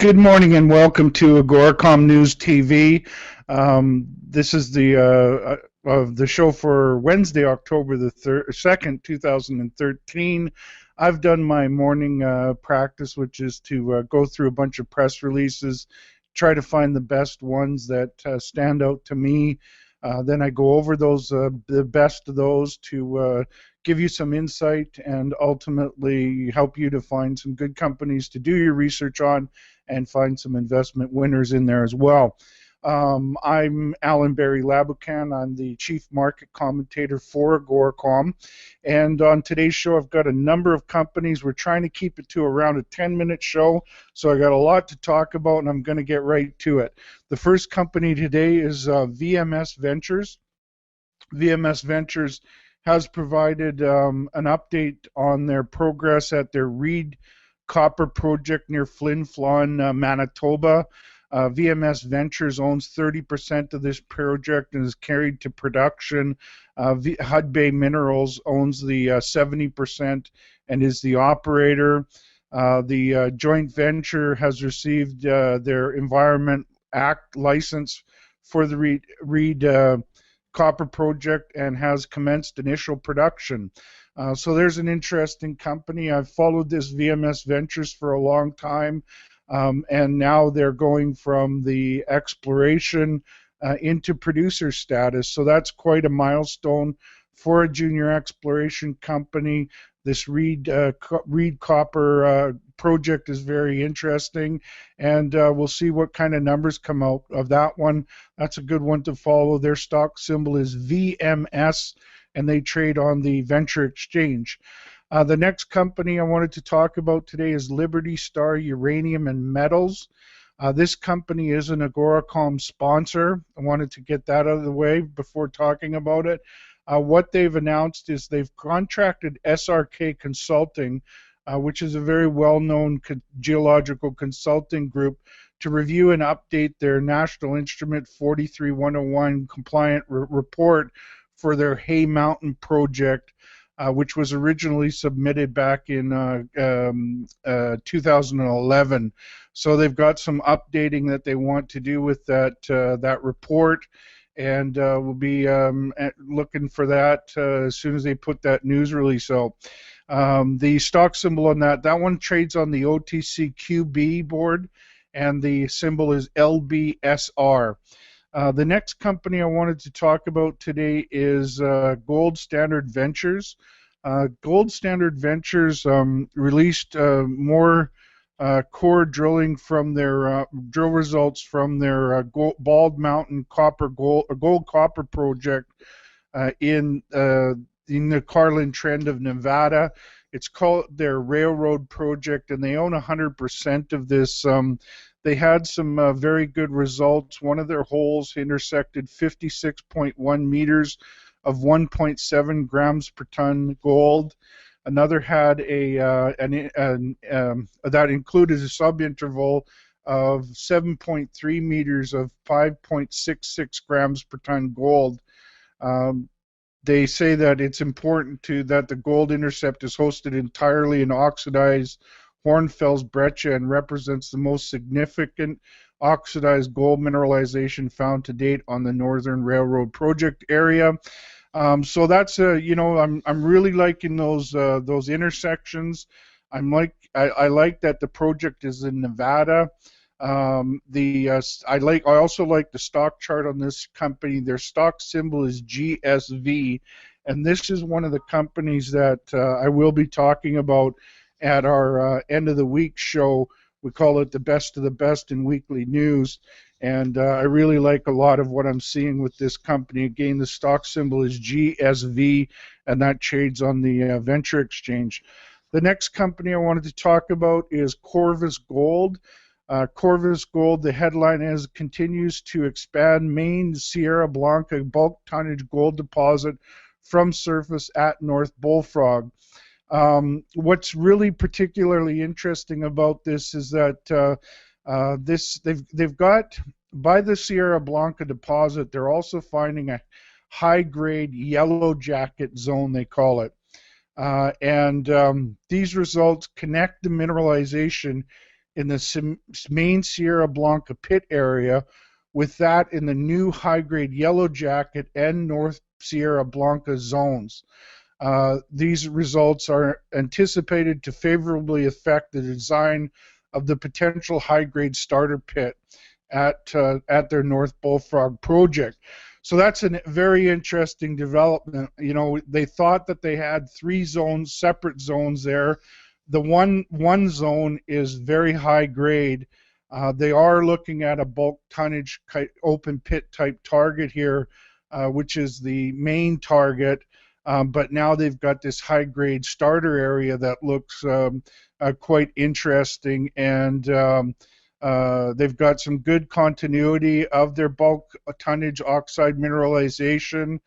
Good morning and welcome to AGORACOM News TV. This is the show for Wednesday, October the 2nd, 2013. I've done my morning practice, which is to go through a bunch of press releases, try to find the best ones that stand out to me. Then I go over those, the best of those, to give you some insight and ultimately help you to find some good companies to do your research on and find some investment winners in there as well. I'm Alan Barry Labucan. I'm the Chief Market Commentator for AGORACOM. And on today's show, I've got a number of companies. We're trying to keep it to around a 10-minute show, so I got a lot to talk about, and I'm going to get right to it. The first company today is VMS Ventures. VMS Ventures has provided an update on their progress at their Reed copper project near Flin Flon, Manitoba. VMS Ventures owns 30% of this project and is carried to production. Hudbay Minerals owns the 70% and is the operator. The joint venture has received their Environment Act license for the Reed copper project and has commenced initial production. So there's an interesting company. I've followed this VMS Ventures for a long time, and now they're going from the exploration into producer status. So that's quite a milestone for a junior exploration company. This Reed copper project is very interesting, and we'll see what kind of numbers come out of that one. That's a good one to follow. Their stock symbol is VMS, and they trade on the Venture Exchange. The next company I wanted to talk about today is Liberty Star Uranium and Metals. This company is an AGORACOM sponsor. I wanted to get that out of the way before talking about it. What they've announced is they've contracted SRK Consulting, which is a very well-known geological consulting group, to review and update their National Instrument 43101 compliant report for their Hay Mountain project, which was originally submitted back in 2011. So they've got some updating that they want to do with that report, and we'll be looking for that as soon as they put that news release out. The stock symbol on that one trades on the OTCQB board, and the symbol is LBSR. The next company I wanted to talk about today is Gold Standard Ventures. Gold Standard Ventures released more core drilling from their drill results from their Bald Mountain gold copper project in the Carlin Trend of Nevada. It's called their Railroad project, and they own 100% of this. They had some very good results. One of their holes intersected 56.1 meters of 1.7 grams per ton gold. Another had that included a subinterval of 7.3 meters of 5.66 grams per ton gold. They say that it's important that the gold intercept is hosted entirely in oxidized Hornfels breccia and represents the most significant oxidized gold mineralization found to date on the Northern Railroad project area. So that's I'm really liking those intersections. I like that the project is in Nevada. I also like the stock chart on this company. Their stock symbol is GSV, and this is one of the companies that I will be talking about at our end of the week show. We call it the best of the best in weekly news, and I really like a lot of what I'm seeing with this company. Again, the stock symbol is GSV, and that trades on the Venture Exchange. The next company I wanted to talk about is Corvus Gold. Corvus Gold, the headline is, continues to expand main Sierra Blanca bulk tonnage gold deposit from surface at North Bullfrog. What's really particularly interesting about this is that they've got, by the Sierra Blanca deposit, they're also finding a high-grade yellow jacket zone, they call it. These results connect the mineralization in the main Sierra Blanca pit area, with that in the new high-grade Yellow Jacket and North Sierra Blanca zones. These results are anticipated to favorably affect the design of the potential high-grade starter pit at their North Bullfrog project. So that's a very interesting development. You know, they thought that they had 3 zones, separate zones there. The one zone is very high grade. They are looking at a bulk tonnage open pit type target here, which is the main target. But now they've got this high-grade starter area that looks quite interesting, and they've got some good continuity of their bulk tonnage oxide mineralization,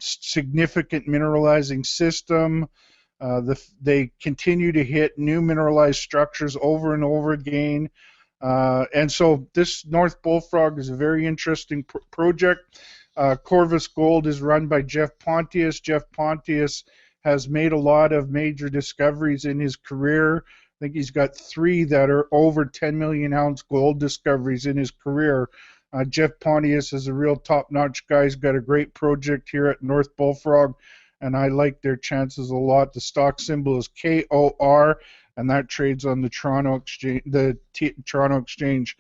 significant mineralizing system. They continue to hit new mineralized structures over and over again. And so this North Bullfrog is a very interesting project. Corvus Gold is run by Jeff Pontius. Jeff Pontius has made a lot of major discoveries in his career. I think he's got 3 that are over 10 million ounce gold discoveries in his career. Jeff Pontius is a real top-notch guy. He's got a great project here at North Bullfrog, and I like their chances a lot. The stock symbol is KOR, and that trades on the Toronto Exchange.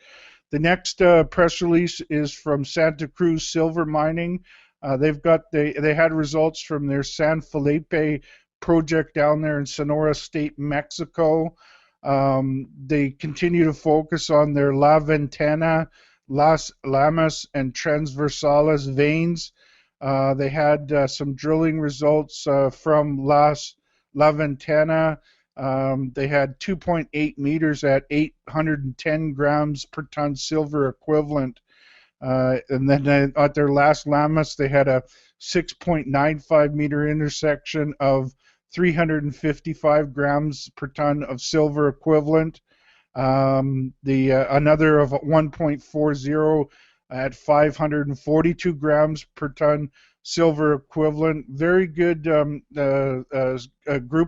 The next press release is from Santacruz Silver Mining. They had results from their San Felipe project down there in Sonora State, Mexico. They continue to focus on their La Ventana, Las Lamas, and Transversales veins. They had some drilling results from La Ventana. They had 2.8 meters at 810 grams per ton silver equivalent. And then at their last Lamas, they had a 6.95 meter intersection of 355 grams per ton of silver equivalent. Another of 1.40 at 542 grams per ton silver equivalent. Very good group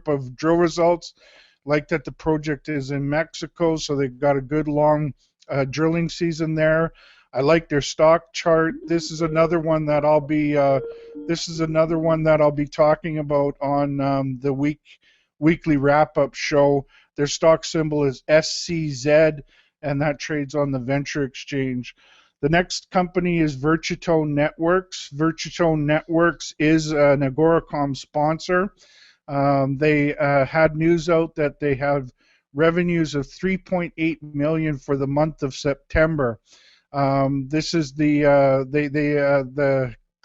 of drill results. Like that the project is in Mexico, so they've got a good long drilling season there. I like their stock chart. This is another one that I'll be talking about on the weekly wrap-up show. Their stock symbol is SCZ, and that trades on the Venture Exchange. The next company is Virtutone Networks. Virtutone Networks is an AGORACOM sponsor. They had news out that they have revenues of $3.8 million for the month of September. This is the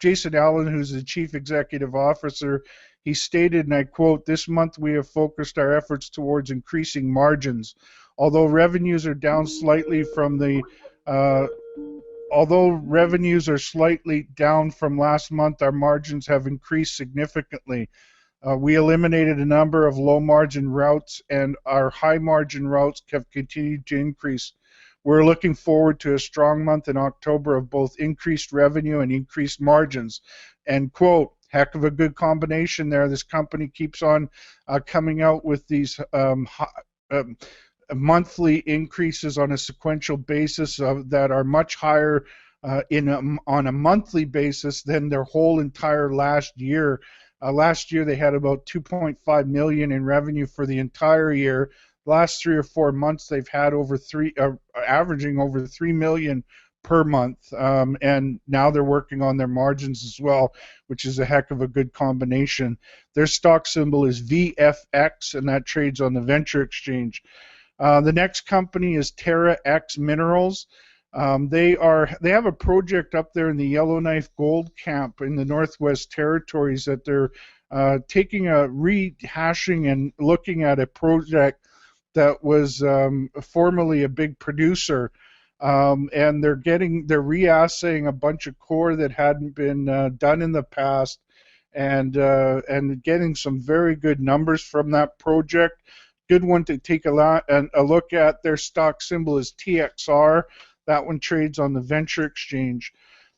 Jason Allen, who's the Chief Executive Officer. He stated, and I quote, "This month we have focused our efforts towards increasing margins. Although revenues are down slightly from revenues are slightly down from last month, our margins have increased significantly. We eliminated a number of low-margin routes, and our high-margin routes have continued to increase. We're looking forward to a strong month in October of both increased revenue and increased margins." End quote. Heck of a good combination there. This company keeps on coming out with these monthly increases on a sequential basis that are much higher on a monthly basis than their whole entire last year. Last year they had about 2.5 million in revenue for the entire year. Last 3 or 4 months they've had averaging over 3 million per month, and now they're working on their margins as well, which is a heck of a good combination. Their stock symbol is VFX, and that trades on the Venture Exchange. The next company is TerraX Minerals. They have a project up there in the Yellowknife Gold Camp in the Northwest Territories that they're rehashing and looking at a project that was formerly a big producer, and they're reassaying a bunch of core that hadn't been done in the past, and getting some very good numbers from that project. Good one to take a look at. Their stock symbol is TXR. That one trades on the Venture Exchange.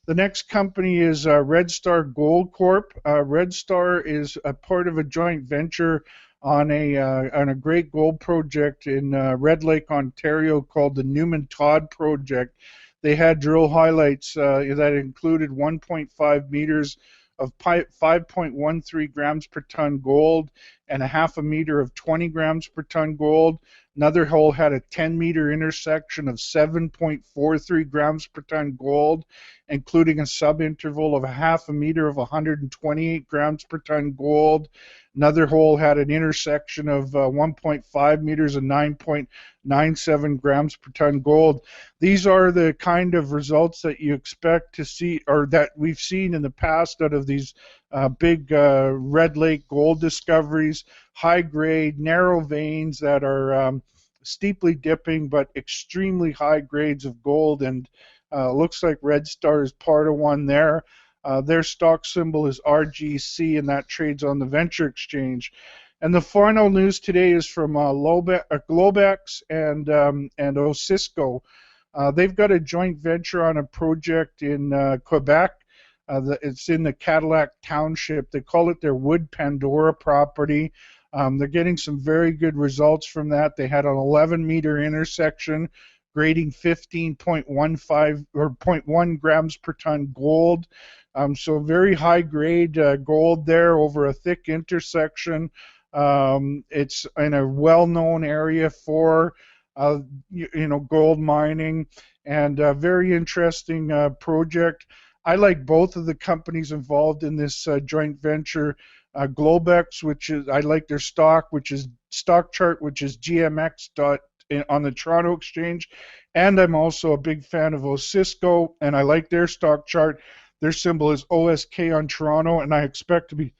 The next company is Redstar Gold Corp. Redstar is a part of a joint venture on a great gold project in Red Lake, Ontario, called the Newman Todd Project. They had drill highlights that included 1.5 meters of 5.13 grams per ton gold and a half a meter of 20 grams per ton gold. Another hole had a 10-meter intersection of 7.43 grams per ton gold, including a subinterval of a half a meter of 128 grams per ton gold. Another hole had an intersection of 1.5 meters and 9.97 grams per ton gold. These are the kind of results that you expect to see, or that we've seen in the past out of these big Red Lake gold discoveries. High grade, narrow veins that are steeply dipping, but extremely high grades of gold. And looks like Redstar is part of one there. Their stock symbol is RGC, and that trades on the Venture Exchange. And the final news today is from Globex and Osisko. They've got a joint venture on a project in Quebec. It's in the Cadillac Township. They call it their Wood Pandora property. They're getting some very good results from that. They had an 11-meter intersection grading 15.15 or 0.1 grams per ton gold. So very high grade gold there over a thick intersection. It's in a well-known area for gold mining, and a very interesting project. I like both of the companies involved in this joint venture. Globex, which is, I like their stock, which is stock chart, which is GMX.T on the Toronto Exchange, and I'm also a big fan of Osisko, and I like their stock chart. Their symbol is OSK on Toronto, and I expect to be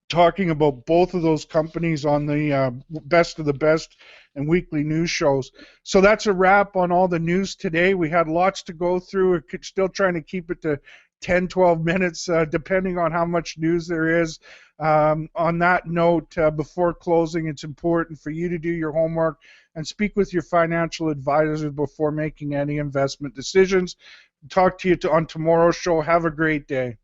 talking about both of those companies on the Best of the Best and weekly news shows. So that's a wrap on all the news today. We had lots to go through. We're still trying to keep it to 10, 12 minutes, depending on how much news there is. On that note, before closing, it's important for you to do your homework and speak with your financial advisors before making any investment decisions. Talk to you on tomorrow's show. Have a great day.